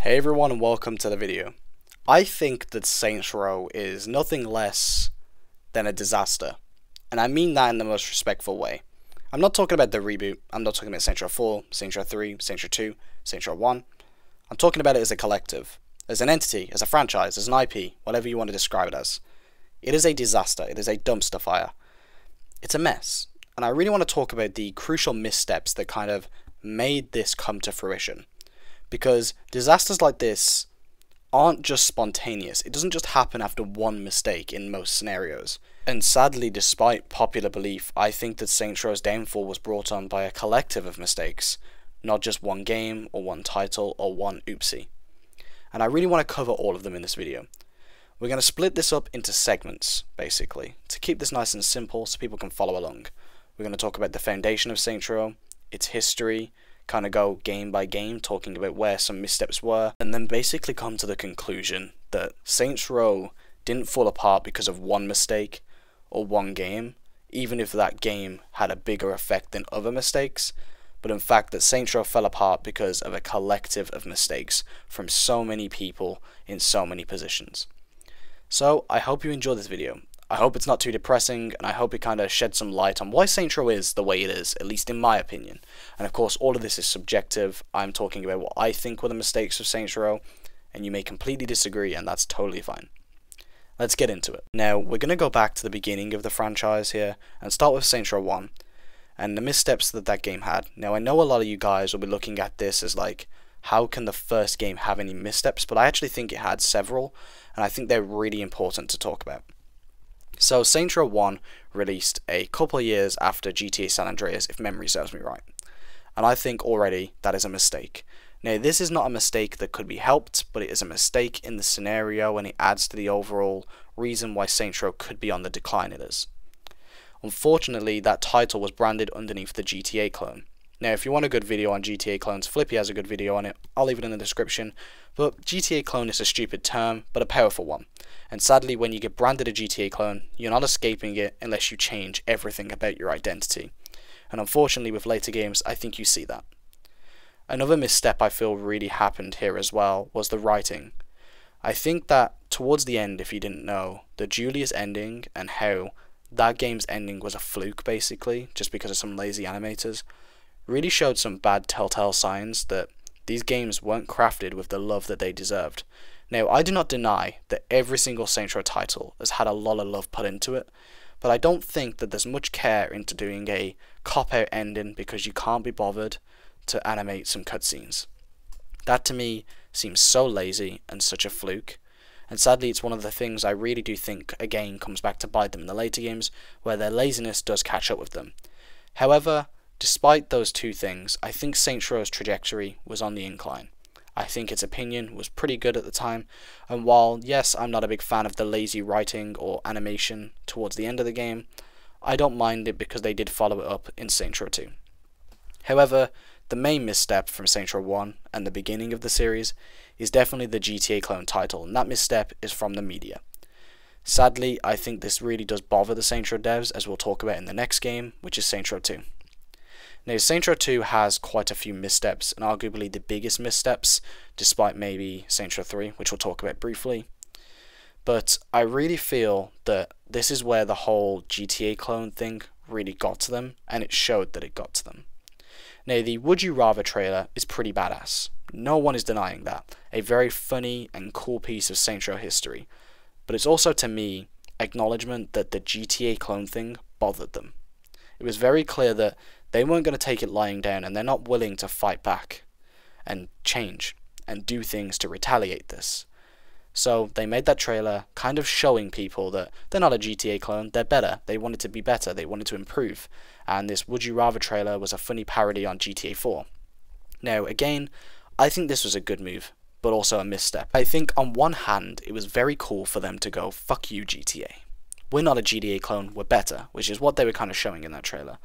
Hey everyone and welcome to the video. I think that Saints Row is nothing less than a disaster, and I mean that in the most respectful way. I'm not talking about the reboot, I'm not talking about Saints Row 4, Saints Row 3, Saints Row 2, Saints Row 1. I'm talking about it as a collective, as an entity, as a franchise, as an IP, whatever you want to describe it as. It is a disaster, it is a dumpster fire. It's a mess, and I really want to talk about the crucial missteps that kind of made this come to fruition. Because disasters like this aren't just spontaneous. It doesn't just happen after one mistake in most scenarios. And sadly, despite popular belief, I think that Saints Row's downfall was brought on by a collective of mistakes, not just one game, or one title, or one oopsie. And I really want to cover all of them in this video. We're going to split this up into segments, basically, to keep this nice and simple so people can follow along. We're going to talk about the foundation of Saints Row, its history, kind of go game by game, talking about where some missteps were, and then basically come to the conclusion that Saints Row didn't fall apart because of one mistake or one game, even if that game had a bigger effect than other mistakes, but in fact that Saints Row fell apart because of a collective of mistakes from so many people in so many positions. So I hope you enjoy this video. I hope it's not too depressing, and I hope it kind of sheds some light on why Saints Row is the way it is, at least in my opinion. And of course, all of this is subjective. I'm talking about what I think were the mistakes of Saints Row, and you may completely disagree, and that's totally fine. Let's get into it. Now, we're going to go back to the beginning of the franchise here, and start with Saints Row 1, and the missteps that that game had. Now, I know a lot of you guys will be looking at this as like, how can the first game have any missteps? But I actually think it had several, and I think they're really important to talk about. So Saints Row 1 released a couple of years after GTA San Andreas, if memory serves me right. And I think already that is a mistake. Now, this is not a mistake that could be helped, but it is a mistake in the scenario, and it adds to the overall reason why Saints Row could be on the decline it is. Unfortunately, that title was branded underneath the GTA clone. Now, if you want a good video on GTA clones, Flippy has a good video on it. I'll leave it in the description. But GTA clone is a stupid term, but a powerful one. And sadly, when you get branded a GTA clone, you're not escaping it unless you change everything about your identity. And unfortunately, with later games, I think you see that. Another misstep I feel really happened here as well was the writing. I think that towards the end, if you didn't know, the Julius ending and how that game's ending was a fluke basically, just because of some lazy animators, really showed some bad telltale signs that these games weren't crafted with the love that they deserved. Now, I do not deny that every single Saints Row title has had a lot of love put into it, but I don't think that there's much care into doing a cop-out ending because you can't be bothered to animate some cutscenes. That to me seems so lazy and such a fluke, and sadly it's one of the things I really do think again comes back to bite them in the later games, where their laziness does catch up with them. However, despite those two things, I think Saints Row's trajectory was on the incline. I think its opinion was pretty good at the time, and while, yes, I'm not a big fan of the lazy writing or animation towards the end of the game, I don't mind it because they did follow it up in Saints Row 2. However, the main misstep from Saints Row 1 and the beginning of the series is definitely the GTA clone title, and that misstep is from the media. Sadly, I think this really does bother the Saints Row devs, as we'll talk about in the next game, which is Saints Row 2. Now, Saints Row 2 has quite a few missteps, and arguably the biggest missteps, despite maybe Saints Row 3, which we'll talk about briefly. But I really feel that this is where the whole GTA clone thing really got to them, and it showed that it got to them. Now, the Would You Rather trailer is pretty badass. No one is denying that. A very funny and cool piece of Saints Row history. But it's also, to me, acknowledgement that the GTA clone thing bothered them. It was very clear that they weren't going to take it lying down, and they're not willing to fight back and change and do things to retaliate this. So they made that trailer kind of showing people that they're not a GTA clone, they're better, they wanted to be better, they wanted to improve. And this Would You Rather trailer was a funny parody on GTA 4. Now again, I think this was a good move, but also a misstep. I think on one hand, it was very cool for them to go, fuck you GTA. We're not a GTA clone, we're better, which is what they were kind of showing in that trailer.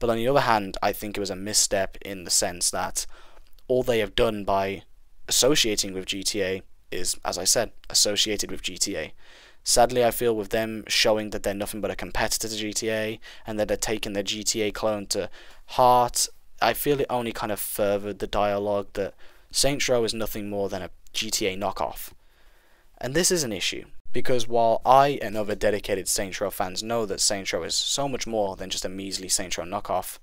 But on the other hand, I think it was a misstep in the sense that all they have done by associating with GTA is, as I said, associated with GTA. Sadly, I feel with them showing that they're nothing but a competitor to GTA, and that they're taking their GTA clone to heart, I feel it only kind of furthered the dialogue that Saints Row is nothing more than a GTA knockoff. And this is an issue, because while I and other dedicated Saints Row fans know that Saints Row is so much more than just a measly Saints Row knockoff,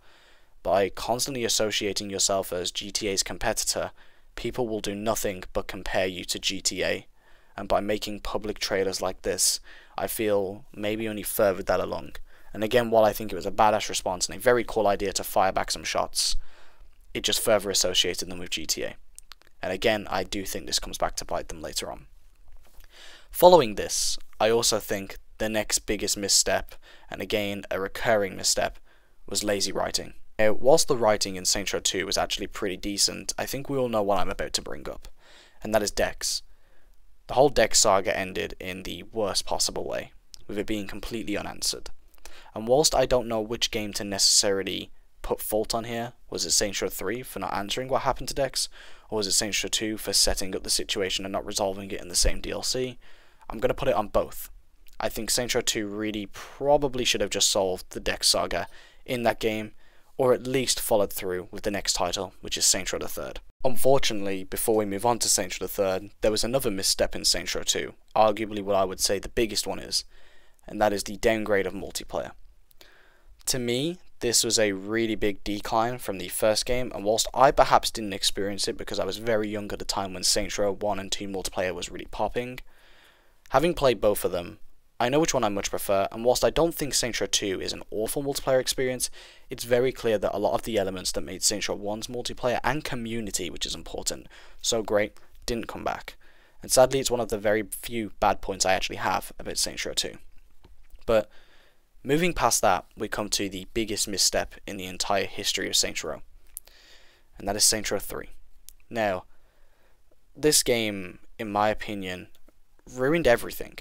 by constantly associating yourself as GTA's competitor, people will do nothing but compare you to GTA, and by making public trailers like this, I feel maybe only furthered that along. And again, while I think it was a badass response and a very cool idea to fire back some shots, it just further associated them with GTA. And again, I do think this comes back to bite them later on. Following this, I also think the next biggest misstep, and again a recurring misstep, was lazy writing. Now, whilst the writing in Saints Row 2 was actually pretty decent, I think we all know what I'm about to bring up, and that is Dex. The whole Dex saga ended in the worst possible way, with it being completely unanswered. And whilst I don't know which game to necessarily put fault on here, was it Saints Row 3 for not answering what happened to Dex, or was it Saints Row 2 for setting up the situation and not resolving it in the same DLC, I'm going to put it on both. I think Saints Row 2 really probably should have just solved the Dex saga in that game, or at least followed through with the next title, which is Saints Row the Third. Unfortunately, before we move on to Saints Row the Third, there was another misstep in Saints Row 2, arguably what I would say the biggest one is, and that is the downgrade of multiplayer. To me, this was a really big decline from the first game, and whilst I perhaps didn't experience it because I was very young at the time when Saints Row 1 and 2 multiplayer was really popping, having played both of them, I know which one I much prefer, and whilst I don't think Saints Row 2 is an awful multiplayer experience, it's very clear that a lot of the elements that made Saints Row 1's multiplayer and community, which is important, so great, didn't come back. And sadly, it's one of the very few bad points I actually have about Saints Row 2. But moving past that, we come to the biggest misstep in the entire history of Saints Row, and that is Saints Row 3. Now, this game, in my opinion, ruined everything.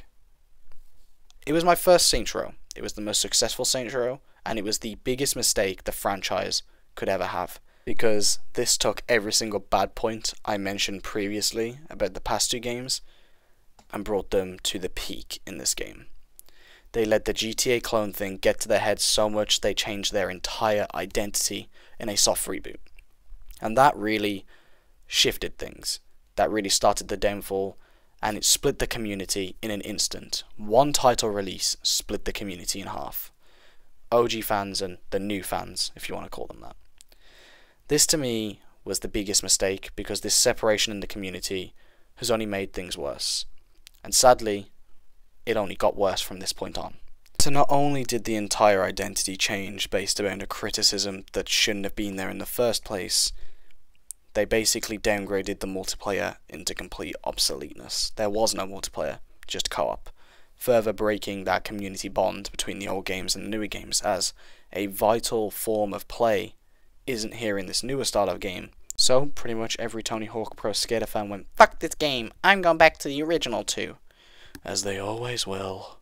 It was my first Saints Row, it was the most successful Saints Row, and it was the biggest mistake the franchise could ever have, because this took every single bad point I mentioned previously about the past two games, and brought them to the peak in this game. They let the GTA clone thing get to their heads so much they changed their entire identity in a soft reboot. And that really shifted things. That really started the downfall, and it split the community in an instant. One title release split the community in half. OG fans and the new fans, if you want to call them that. This to me was the biggest mistake, because this separation in the community has only made things worse. And sadly, it only got worse from this point on. So not only did the entire identity change based around a criticism that shouldn't have been there in the first place, they basically downgraded the multiplayer into complete obsoleteness. There was no multiplayer, just co-op, further breaking that community bond between the old games and the newer games, as a vital form of play isn't here in this newer style of game. So pretty much every Tony Hawk Pro Skater fan went, "Fuck this game, I'm going back to the original too." As they always will.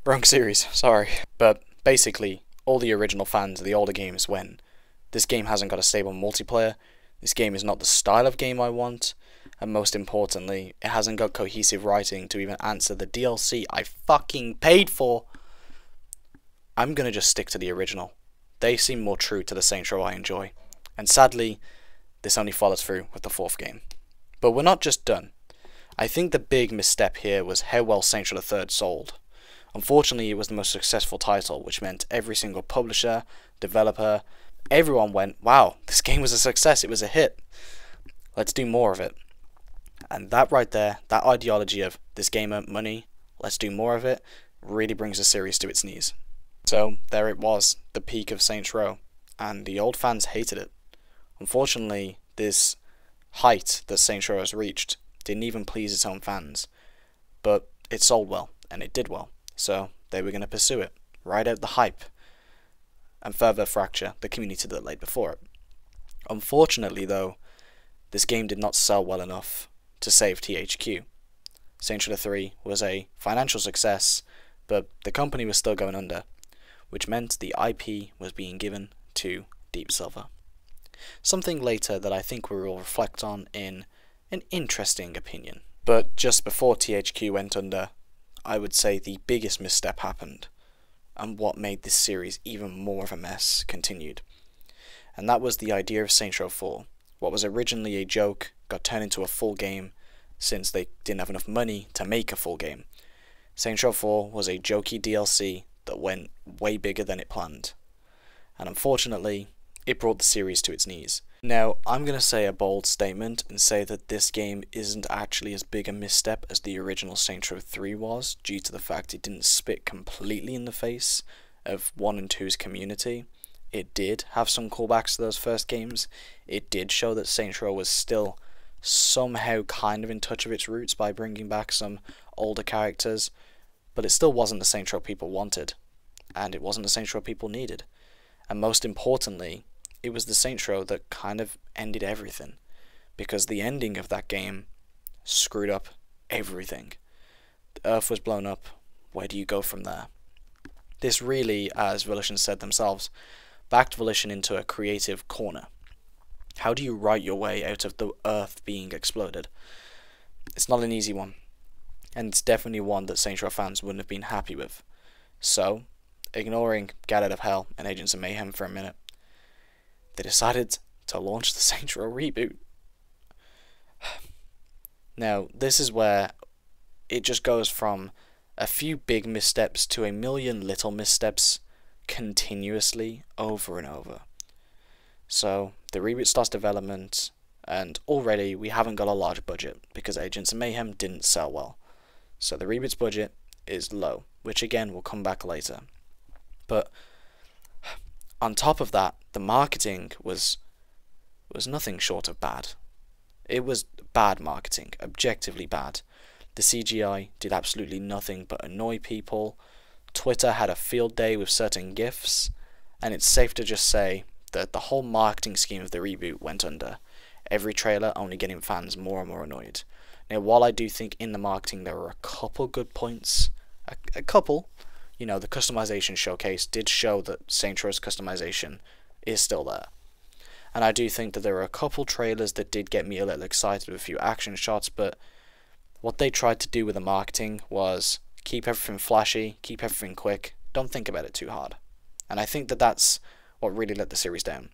Wrong series, sorry. But basically, all the original fans of the older games went, "This game hasn't got a stable multiplayer, this game is not the style of game I want, and most importantly, it hasn't got cohesive writing to even answer the DLC I fucking paid for. I'm gonna just stick to the original. They seem more true to the Saints Row I enjoy." And sadly, this only follows through with the fourth game. But we're not just done. I think the big misstep here was how well Saints Row the Third sold. Unfortunately, it was the most successful title, which meant every single publisher, developer, everyone went, "Wow, this game was a success, it was a hit. Let's do more of it." And that right there, that ideology of this game earned money, let's do more of it, really brings the series to its knees. So there it was, the peak of Saints Row, and the old fans hated it. Unfortunately, this height that Saints Row has reached didn't even please its own fans, but it sold well, and it did well, so they were going to pursue it, ride out the hype, and further fracture the community that laid before it. Unfortunately though, this game did not sell well enough to save THQ. Saints Row 3 was a financial success, but the company was still going under, which meant the IP was being given to Deep Silver. Something later that I think we will reflect on in an interesting opinion. But just before THQ went under, I would say the biggest misstep happened, and what made this series even more of a mess continued. and that was the idea of Saints Row 4. What was originally a joke got turned into a full game since they didn't have enough money to make a full game. Saints Row 4 was a jokey DLC that went way bigger than it planned, and unfortunately, it brought the series to its knees. Now, I'm going to say a bold statement and say that this game isn't actually as big a misstep as the original Saints Row 3 was, due to the fact it didn't spit completely in the face of 1 and 2's community. It did have some callbacks to those first games. It did show that Saints Row was still somehow kind of in touch with its roots by bringing back some older characters, but it still wasn't the Saints Row people wanted, and it wasn't the Saints Row people needed. And most importantly, it was the Saints Row that kind of ended everything, because the ending of that game screwed up everything. The Earth was blown up. Where do you go from there? This really, as Volition said themselves, backed Volition into a creative corner. How do you write your way out of the Earth being exploded? It's not an easy one, and it's definitely one that Saints Row fans wouldn't have been happy with. So, ignoring Get Out of Hell and Agents of Mayhem for a minute, they decided to launch the Saints Row reboot. Now, this is where it just goes from a few big missteps to a million little missteps continuously over and over. So, the reboot starts development, and already we haven't got a large budget because Agents of Mayhem didn't sell well. So the reboot's budget is low, which again will come back later. But on top of that, the marketing was nothing short of bad. It was bad marketing, objectively bad. The CGI did absolutely nothing but annoy people. Twitter had a field day with certain GIFs, and it's safe to just say that the whole marketing scheme of the reboot went under. Every trailer only getting fans more and more annoyed. Now, while I do think in the marketing there were a couple good points, a couple, you know, the customization showcase did show that Saints Row's customization is still there. And I do think that there were a couple trailers that did get me a little excited with a few action shots, but what they tried to do with the marketing was keep everything flashy, keep everything quick, don't think about it too hard. And I think that that's what really let the series down.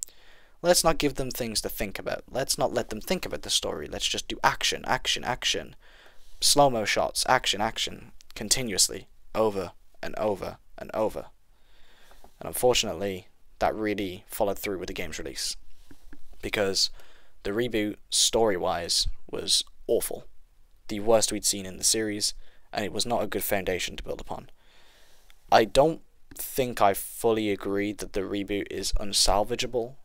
Let's not give them things to think about. Let's not let them think about the story. Let's just do action, action, action. Slow-mo shots, action, action, continuously, over and over and over. And unfortunately, that really followed through with the game's release, because the reboot, story-wise, was awful. The worst we'd seen in the series, and it was not a good foundation to build upon. I don't think I fully agree that the reboot is unsalvageable.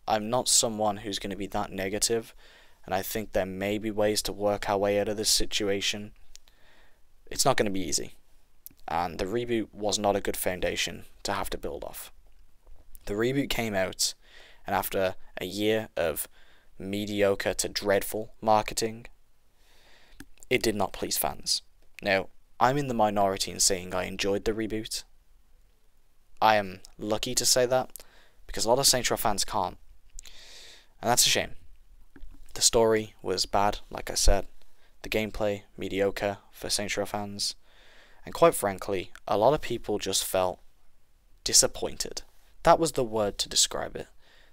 I'm not someone who's going to be that negative, and I think there may be ways to work our way out of this situation. It's not going to be easy, and the reboot was not a good foundation to have to build off. The reboot came out, and after a year of mediocre to dreadful marketing, it did not please fans. Now, I'm in the minority in saying I enjoyed the reboot. I am lucky to say that, because a lot of Saints Row fans can't. And that's a shame. The story was bad, like I said. The gameplay, mediocre for Saints Row fans. And quite frankly, a lot of people just felt disappointed. That was the word to describe it.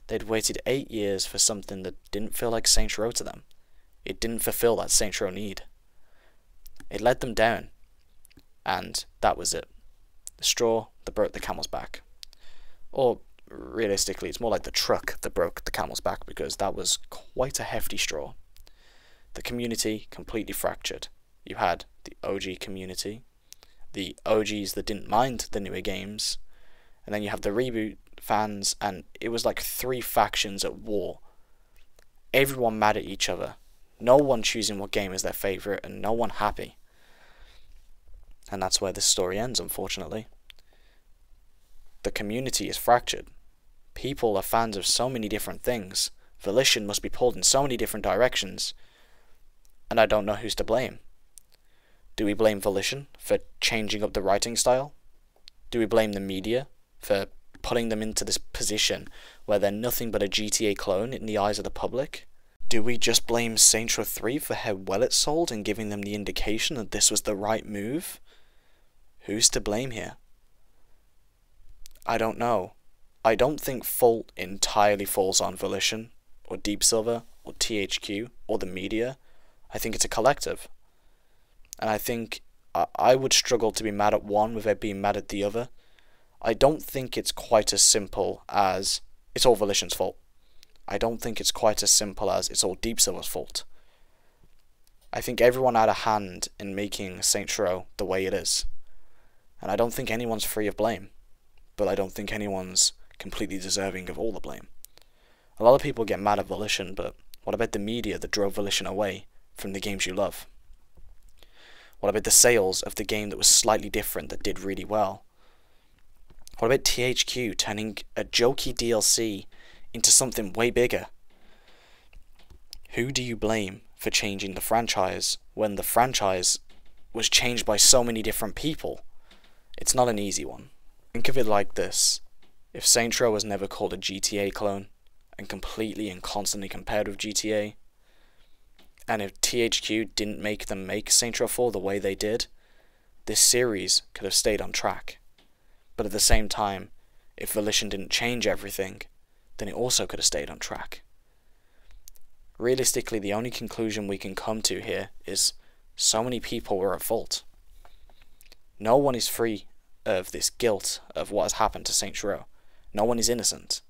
They'd waited 8 years for something that didn't feel like Saints Row to them. It didn't fulfill that Saints Row need. It let them down. And that was it. The straw that broke the camel's back. Or realistically, it's more like the truck that broke the camel's back, because that was quite a hefty straw. The community completely fractured. You had the OG community, the OGs that didn't mind the newer games, and then you have the reboot fans, and it was like 3 factions at war. Everyone mad at each other. No one choosing what game is their favourite, and no one happy. And that's where this story ends, unfortunately. The community is fractured. People are fans of so many different things. Volition must be pulled in so many different directions. And I don't know who's to blame. Do we blame Volition for changing up the writing style? Do we blame the media for putting them into this position where they're nothing but a GTA clone in the eyes of the public? Do we just blame Saints Row 3 for how well it sold and giving them the indication that this was the right move? Who's to blame here? I don't know. I don't think fault entirely falls on Volition, or Deep Silver, or THQ, or the media. I think it's a collective. And I think I would struggle to be mad at one without being mad at the other. I don't think it's quite as simple as it's all Volition's fault. I don't think it's quite as simple as it's all Deep Silver's fault. I think everyone had a hand in making Saints Row the way it is. And I don't think anyone's free of blame. But I don't think anyone's completely deserving of all the blame. A lot of people get mad at Volition, but what about the media that drove Volition away from the games you love? What about the sales of the game that was slightly different that did really well? What about THQ turning a jokey DLC into something way bigger? Who do you blame for changing the franchise when the franchise was changed by so many different people? It's not an easy one. Think of it like this. If Saints Row was never called a GTA clone and completely and constantly compared with GTA, and if THQ didn't make them make Saints Row 4 the way they did, this series could have stayed on track. But at the same time, if Volition didn't change everything, then it also could have stayed on track. Realistically, the only conclusion we can come to here is so many people were at fault. No one is free of this guilt of what has happened to Saints Row. No one is innocent.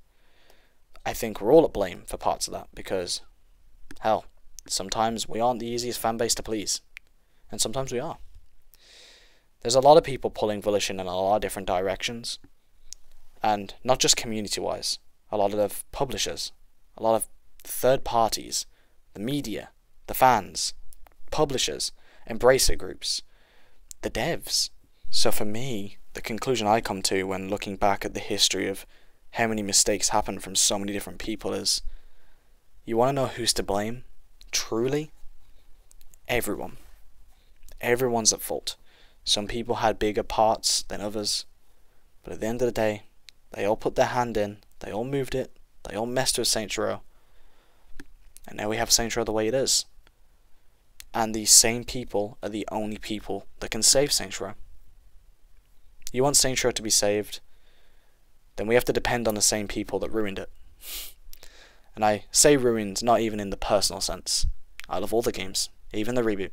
I think we're all at blame for parts of that because, hell, sometimes we aren't the easiest fan base to please. And sometimes we are. There's a lot of people pulling Volition in a lot of different directions. And not just community-wise. A lot of publishers. A lot of third parties. The media. The fans. Publishers. Embracer groups. The devs. So for me, the conclusion I come to when looking back at the history of how many mistakes happen from so many different people is, you want to know who's to blame? Truly? Everyone. Everyone's at fault. Some people had bigger parts than others, but at the end of the day, they all put their hand in, they all moved it, they all messed with Saints Row, and now we have Saints Row the way it is. And these same people are the only people that can save Saints Row. You want Saints Row to be saved, then we have to depend on the same people that ruined it. And I say ruined not even in the personal sense. I love all the games, even the reboot.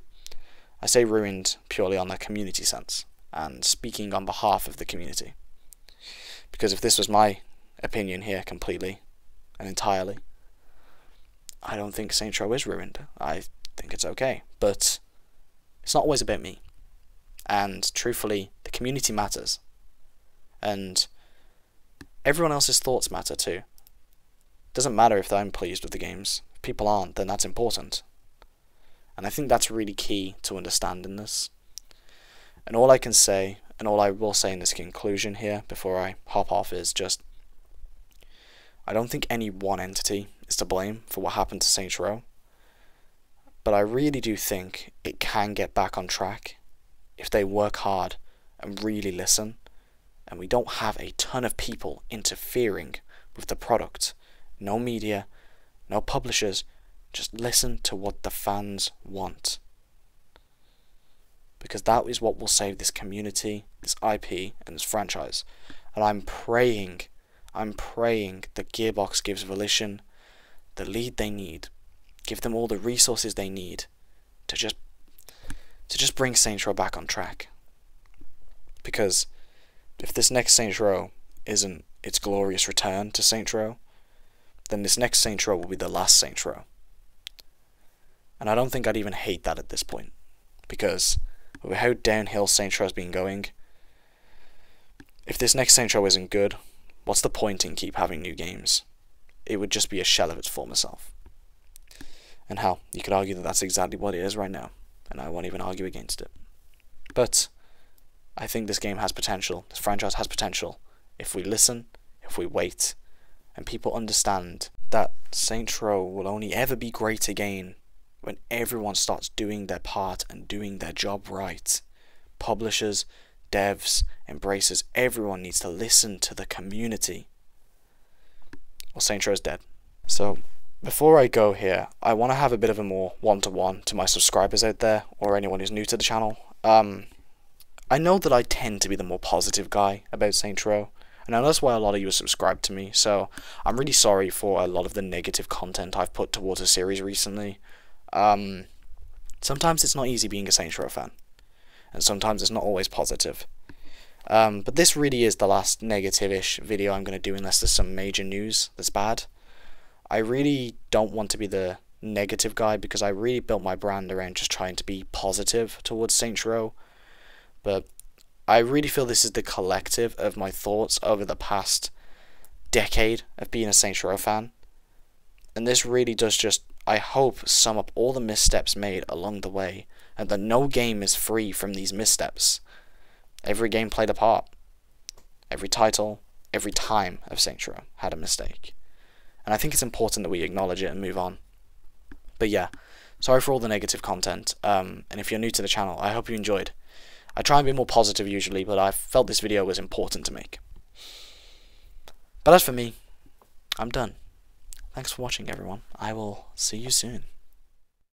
I say ruined purely on the community sense, and speaking on behalf of the community. Because if this was my opinion here completely and entirely, I don't think Saints Row is ruined. I think it's okay, but it's not always about me. And truthfully, the community matters. And everyone else's thoughts matter too. Doesn't matter if I'm pleased with the games. If people aren't, then that's important. And I think that's really key to understanding this. And all I can say, and all I will say in this conclusion here before I hop off is just, I don't think any one entity is to blame for what happened to Saints Row. But I really do think it can get back on track if they work hard and really listen. And we don't have a ton of people interfering with the product. No media, no publishers, just listen to what the fans want. Because that is what will save this community, this IP, and this franchise. And I'm praying that Gearbox gives Volition the lead they need. Give them all the resources they need to just bring Saints Row back on track. Because if this next Saints Row isn't its glorious return to Saints Row, then this next Saints Row will be the last Saints Row. And I don't think I'd even hate that at this point. Because with how downhill Saints Row's been going, if this next Saints Row isn't good, what's the point in keep having new games? It would just be a shell of its former self. And hell, you could argue that that's exactly what it is right now. And I won't even argue against it. But I think this game has potential. This franchise has potential. If we listen, if we wait, and people understand that Saints Row will only ever be great again when everyone starts doing their part and doing their job right. Publishers, devs, embracers, everyone needs to listen to the community. Or Saints Row is dead. So, before I go here, I want to have a bit of a more one-to-one to my subscribers out there, or anyone who's new to the channel. I know that I tend to be the more positive guy about Saints Row. And I know that's why a lot of you are subscribed to me, so I'm really sorry for a lot of the negative content I've put towards the series recently. Sometimes it's not easy being a Saints Row fan, and sometimes it's not always positive. But this really is the last negative-ish video I'm going to do unless there's some major news that's bad. I really don't want to be the negative guy because I really built my brand around just trying to be positive towards Saints Row. But I really feel this is the collective of my thoughts over the past decade of being a Saints Row fan. And this really does just, I hope, sum up all the missteps made along the way, and that no game is free from these missteps. Every game played a part. Every title, every time of Saints Row had a mistake. And I think it's important that we acknowledge it and move on. But yeah, sorry for all the negative content. And if you're new to the channel, I hope you enjoyed. I try and be more positive usually, but I felt this video was important to make. But as for me, I'm done. Thanks for watching, everyone. I will see you soon.